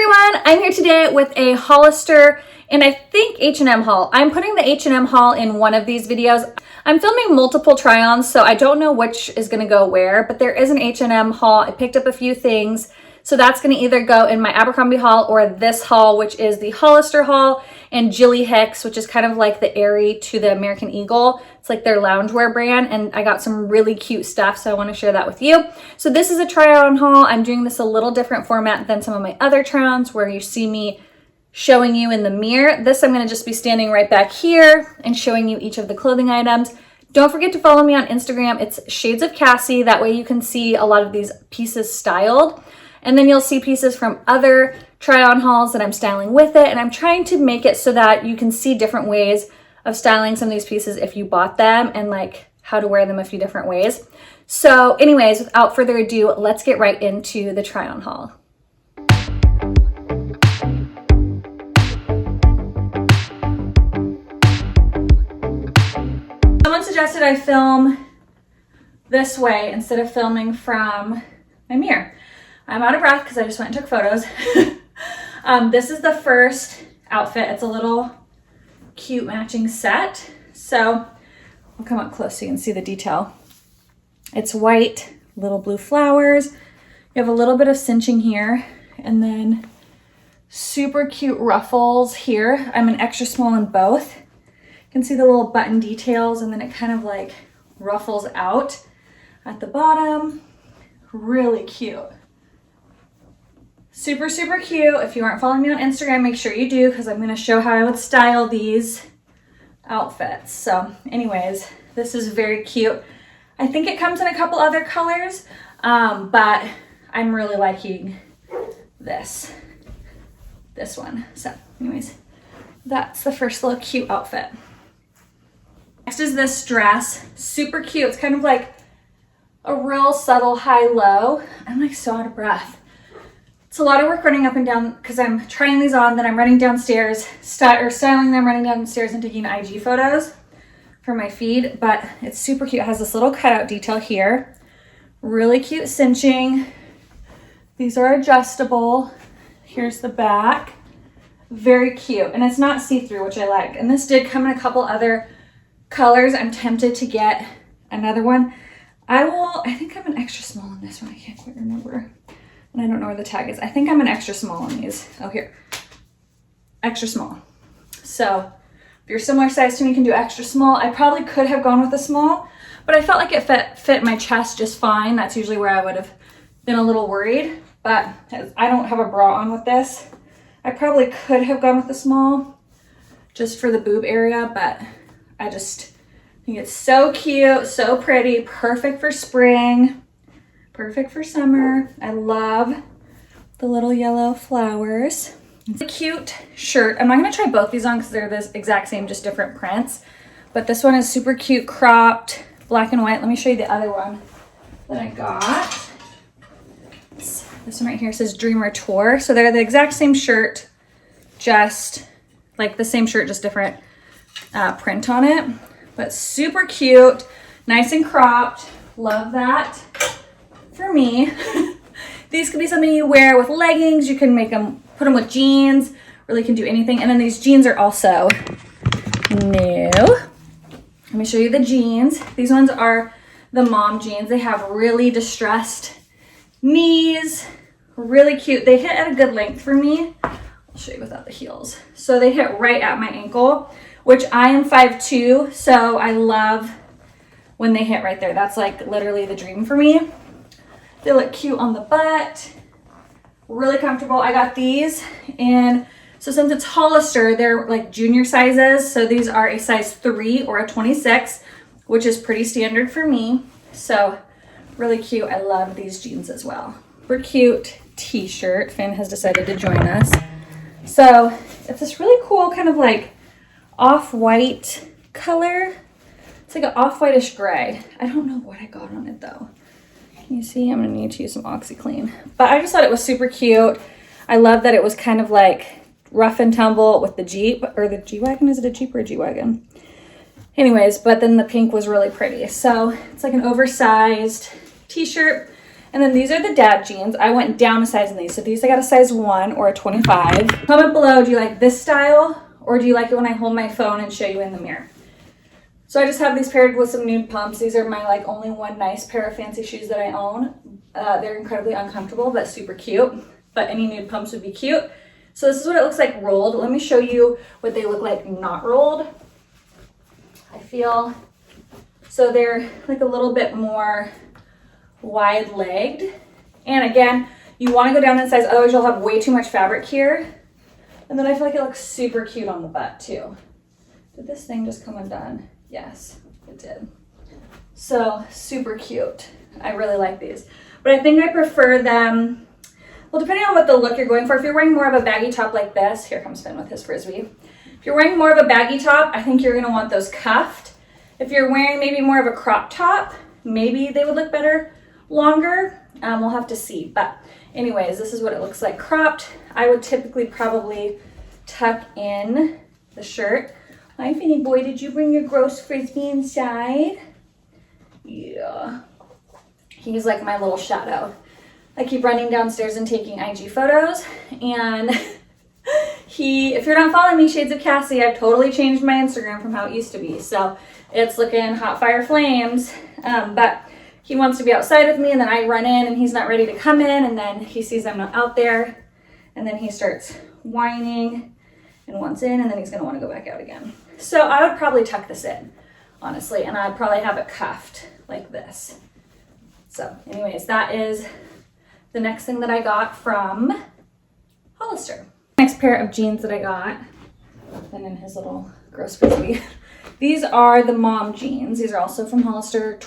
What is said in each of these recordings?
everyone, I'm here today with a Hollister and I think H&M haul. I'm putting the H&M haul in one of these videos. I'm filming multiple try-ons, so I don't know which is gonna go where, but there is an H&M haul. I picked up a few things, so that's gonna either go in my Abercrombie haul or this haul, which is the Hollister haul, and Jilly Hicks, which is kind of like the Aerie to the American Eagle. It's like their loungewear brand, and I got some really cute stuff, so I wanna share that with you. So this is a try-on haul. I'm doing this a little different format than some of my other try-ons where you see me showing you in the mirror. This I'm gonna just be standing right back here and showing you each of the clothing items. Don't forget to follow me on Instagram. It's Shades of Cassie. That way you can see a lot of these pieces styled. And then you'll see pieces from other try-on hauls that I'm styling with it. And I'm trying to make it so that you can see different ways of styling some of these pieces if you bought them and like how to wear them a few different ways. So anyways, without further ado, let's get right into the try-on haul. Someone suggested I film this way instead of filming from my mirror. I'm out of breath because I just went and took photos. This is the first outfit. It's a little cute matching set. So I'll come up close so you can see the detail. It's white, little blue flowers. You have a little bit of cinching here and then super cute ruffles here. I'm an extra small in both. You can see the little button details and then it kind of like ruffles out at the bottom. Really cute. Super, super cute. If you aren't following me on Instagram, make sure you do because I'm going to show how I would style these outfits. So anyways, this is very cute. I think it comes in a couple other colors, but I'm really liking this one. So anyways, that's the first little cute outfit. Next is this dress. Super cute. It's kind of like a real subtle high-low. I'm like so out of breath. It's a lot of work running up and down because I'm trying these on, then I'm running downstairs, styling them, running downstairs and taking IG photos for my feed, but it's super cute. It has this little cutout detail here. Really cute cinching. These are adjustable. Here's the back. Very cute. And it's not see-through, which I like. And this did come in a couple other colors. I'm tempted to get another one. I think I'm an extra small in this one. I can't quite remember. And I don't know where the tag is. I think I'm an extra small on these. Oh, here. Extra small. So if you're similar size to me, you can do extra small. I probably could have gone with a small, but I felt like it fit my chest just fine. That's usually where I would have been a little worried, but I don't have a bra on with this. I probably could have gone with a small just for the boob area, but I just think it's so cute, so pretty, perfect for spring. Perfect for summer. I love the little yellow flowers. It's a cute shirt. I'm not gonna try both these on because they're the exact same, just different prints. But this one is super cute, cropped, black and white. Let me show you the other one that I got. This one right here says Dreamer Tour. So they're the exact same shirt, just like the same shirt, just different print on it. But super cute, nice and cropped. Love that. For me, these could be something you wear with leggings. You can put them with jeans, really can do anything. And then these jeans are also new. Let me show you the jeans. These ones are the mom jeans. They have really distressed knees, really cute. They hit at a good length for me. I'll show you without the heels. So they hit right at my ankle, which I am 5'2", so I love when they hit right there. That's like literally the dream for me. They look cute on the butt, really comfortable. I got these, and so since it's Hollister, they're like junior sizes. So these are a size 3 or a 26, which is pretty standard for me. So really cute. I love these jeans as well. Super cute t-shirt. Finn has decided to join us. So it's this really cool kind of like off-white color. It's like an off-whitish gray. I don't know what I got on it though. You see, I'm gonna need to use some OxyClean. But I just thought it was super cute. I love that it was kind of like rough and tumble with the Jeep, or the G-Wagon. Is it a Jeep or a G-Wagon? Anyways, but then the pink was really pretty. So it's like an oversized t-shirt. And then these are the dad jeans. I went down a size in these. So these I got a size 1 or a 25. Comment below, do you like this style or do you like it when I hold my phone and show you in the mirror? So I just have these paired with some nude pumps. These are my like only one nice pair of fancy shoes that I own. They're incredibly uncomfortable but super cute. But any nude pumps would be cute. So this is what it looks like rolled. Let me show you what they look like not rolled. I feel, so they're like a little bit more wide legged. And again, you want to go down in size, otherwise you'll have way too much fabric here. And then I feel like it looks super cute on the butt too. Did this thing just come undone? Yes, it did. So super cute. I really like these. But I think I prefer them, well, depending on what the look you're going for. If you're wearing more of a baggy top like this, here comes Finn with his Frisbee. If you're wearing more of a baggy top, I think you're gonna want those cuffed. If you're wearing maybe more of a crop top, maybe they would look better longer. We'll have to see. But anyways, this is what it looks like cropped. I would typically probably tuck in the shirt. Hi, Finny boy, did you bring your gross Frisbee inside? Yeah. He's like my little shadow. I keep running downstairs and taking IG photos. And if you're not following me, Shades of Cassie, I've totally changed my Instagram from how it used to be. So it's looking hot fire flames. But he wants to be outside with me, and then I run in and he's not ready to come in, and then he sees I'm not out there, and then he starts whining and wants in, and then he's gonna wanna go back out again. So I would probably tuck this in, honestly, and I'd probably have it cuffed like this. So anyways, that is the next thing that I got from Hollister. Next pair of jeans that I got, and in his little gross Frisbee. These are the mom jeans. These are also from Hollister,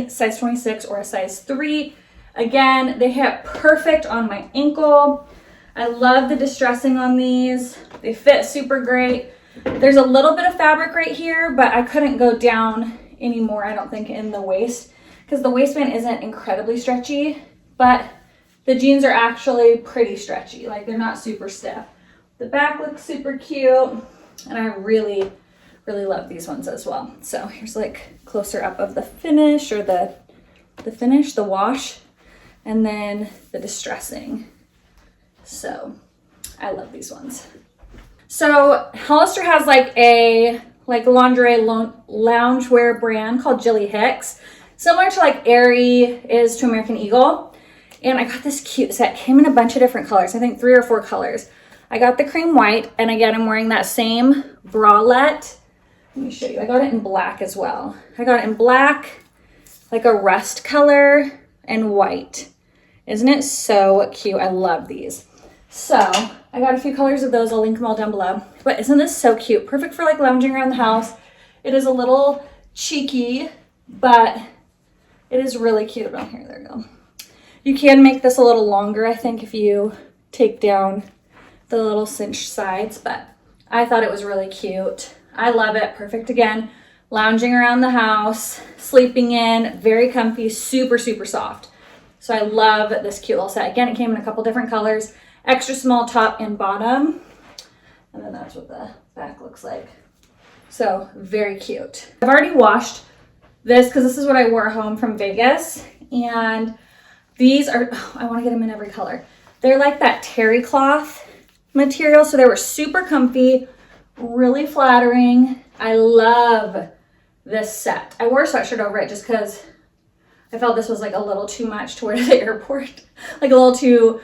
size 26 or a size 3. Again, they hit perfect on my ankle. I love the distressing on these. They fit super great. There's a little bit of fabric right here, but I couldn't go down anymore, I don't think, in the waist, because the waistband isn't incredibly stretchy, but the jeans are actually pretty stretchy. Like, they're not super stiff. The back looks super cute, and I really love these ones as well. So here's like closer up of the finish, or the wash, and then the distressing. So I love these ones. So Hollister has like a lingerie loungewear brand called Jilly Hicks, similar to like Aerie is to American Eagle. And I got this cute set. Came in a bunch of different colors, I think 3 or 4 colors. I got the cream white, and again, I'm wearing that same bralette. Let me show you. I got it in black as well. I got it in black, like a rust color, and white. Isn't it so cute? I love these. So I got a few colors of those. I'll link them all down below. But isn't this so cute? Perfect for like lounging around the house. It is a little cheeky, but it is really cute. Oh, here, there we go. You can make this a little longer, I think, if you take down the little cinched sides, but I thought it was really cute. I love it. Perfect, again, lounging around the house, sleeping in, very comfy, super soft. So I love this cute little set. Again, it came in a couple different colors, extra small top and bottom, and then that's what the back looks like. So very cute. I've already washed this because this is what I wore home from Vegas, and these are, I want to get them in every color. They're like that terry cloth material, so they were super comfy, really flattering. I love this set. I wore a sweatshirt over it just because I felt this was like a little too much to wear to the airport, like a little too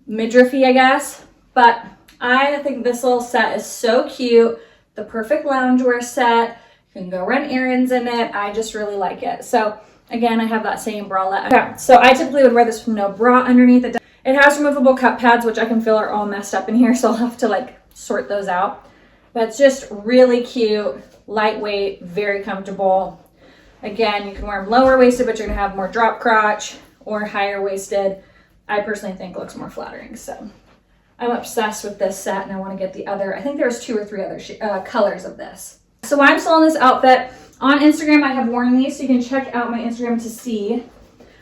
midriffy, I guess. But I think this little set is so cute. The perfect loungewear set. You can go run errands in it. I just really like it. So again, I have that same bralette. Okay, so I typically would wear this with no bra underneath it. It has removable cup pads, which I can feel are all messed up in here, so I'll have to like sort those out. But it's just really cute, lightweight, very comfortable. Again, you can wear them lower waisted, but you're gonna have more drop crotch, or higher waisted. I personally think it looks more flattering. So I'm obsessed with this set, and I want to get the other, I think there's 2 or 3 other colors of this. So while I'm still in this outfit, on Instagram I have worn these, so you can check out my Instagram to see.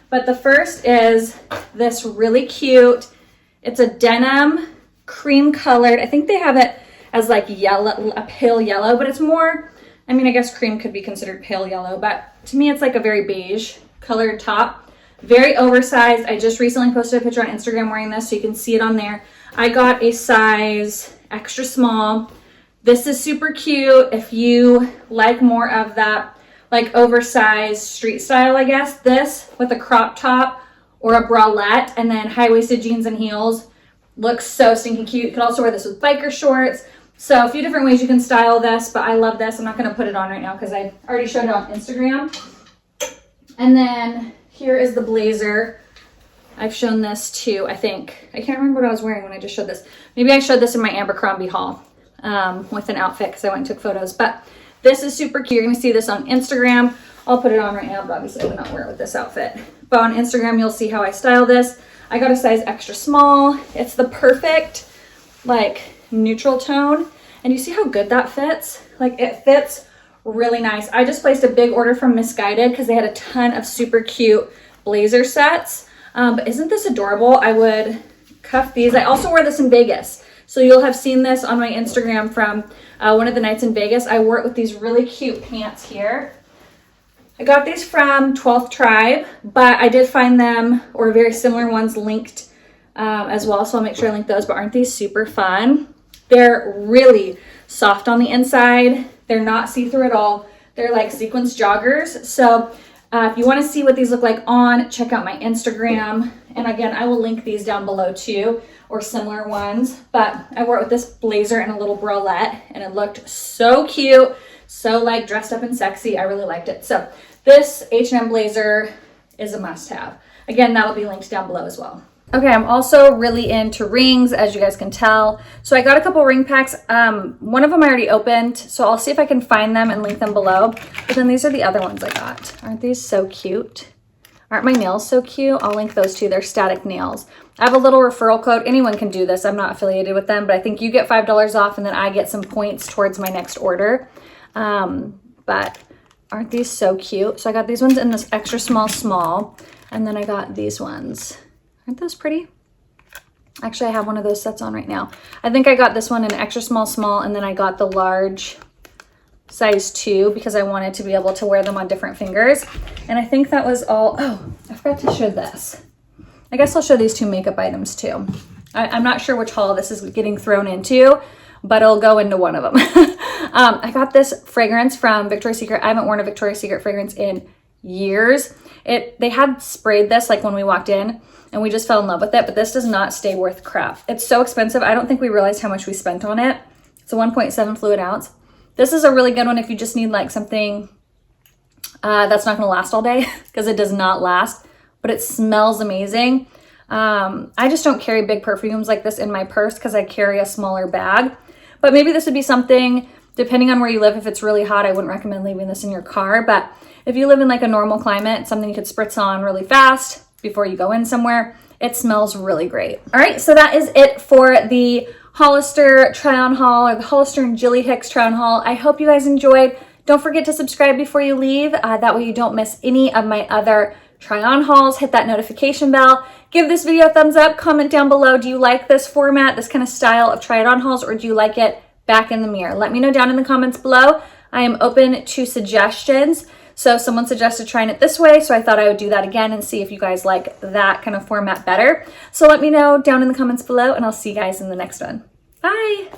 But the first is this really cute, it's a denim cream colored, I think they have it as like yellow, a pale yellow, but it's more, I mean, I guess cream could be considered pale yellow, but to me it's like a very beige colored top. Very oversized. I just recently posted a picture on Instagram wearing this, so you can see it on there. I got a size extra small. This is super cute if you like more of that like oversized street style, I guess. This with a crop top or a bralette and then high-waisted jeans and heels looks so stinking cute. You could also wear this with biker shorts. So a few different ways you can style this, but I love this. I'm not going to put it on right now because I already showed it on Instagram. And then here is the blazer. I've shown this too, I think. I can't remember what I was wearing when I just showed this. Maybe I showed this in my Abercrombie haul with an outfit because I went and took photos. But this is super cute. You're going to see this on Instagram. I'll put it on right now, but obviously I would not wear it with this outfit. But on Instagram, you'll see how I style this. I got a size extra small. It's the perfect, like, neutral tone. And you see how good that fits? Like, it fits really nice. I just placed a big order from Misguided because they had a ton of super cute blazer sets. But isn't this adorable? I would cuff these. I also wore this in Vegas. So you'll have seen this on my Instagram from one of the nights in Vegas. I wore it with these really cute pants here. I got these from 12th Tribe, but I did find them, or very similar ones, linked as well. So I'll make sure I link those. But aren't these super fun? They're really soft on the inside. They're not see-through at all. They're like sequence joggers. So if you want to see what these look like on, check out my Instagram. And again, I will link these down below too, or similar ones. But I wore it with this blazer and a little bralette, and it looked so cute, so like dressed up and sexy. I really liked it. So this H&M blazer is a must-have. Again, that will be linked down below as well. Okay, I'm also really into rings, as you guys can tell. So I got a couple ring packs. One of them I already opened, so I'll see if I can find them and link them below. But then these are the other ones I got. Aren't these so cute? Aren't my nails so cute? I'll link those too. They're static nails. I have a little referral code. Anyone can do this. I'm not affiliated with them, but I think you get $5 off and then I get some points towards my next order. But aren't these so cute? So I got these ones in this extra small, and then I got these ones. Aren't those pretty? Actually, I have one of those sets on right now. I think I got this one in extra small, and then I got the large size 2 because I wanted to be able to wear them on different fingers. And I think that was all. Oh, I forgot to show this. I guess I'll show these 2 makeup items too. I'm not sure which haul this is getting thrown into, but it'll go into one of them. I got this fragrance from Victoria's Secret. I haven't worn a Victoria's Secret fragrance in years. They had sprayed this like when we walked in, and we just fell in love with it, but this does not stay worth crap. It's so expensive. I don't think we realized how much we spent on it. It's a 1.7 fluid ounce. This is a really good one if you just need like something that's not gonna last all day, because it does not last, but it smells amazing. I just don't carry big perfumes like this in my purse because I carry a smaller bag, but maybe this would be something, depending on where you live. If it's really hot, I wouldn't recommend leaving this in your car, but if you live in like a normal climate, something you could spritz on really fast before you go in somewhere. It smells really great. All right, so that is it for the Hollister try-on haul, or the Hollister and Jilly Hicks try-on haul. I hope you guys enjoyed. Don't forget to subscribe before you leave. That way you don't miss any of my other try-on hauls. Hit that notification bell. Give this video a thumbs up. Comment down below. Do you like this format, this kind of style of try-it-on hauls, or do you like it back in the mirror? Let me know down in the comments below. I am open to suggestions. So someone suggested trying it this way, so I thought I would do that again and see if you guys like that kind of format better. So let me know down in the comments below, and I'll see you guys in the next one. Bye!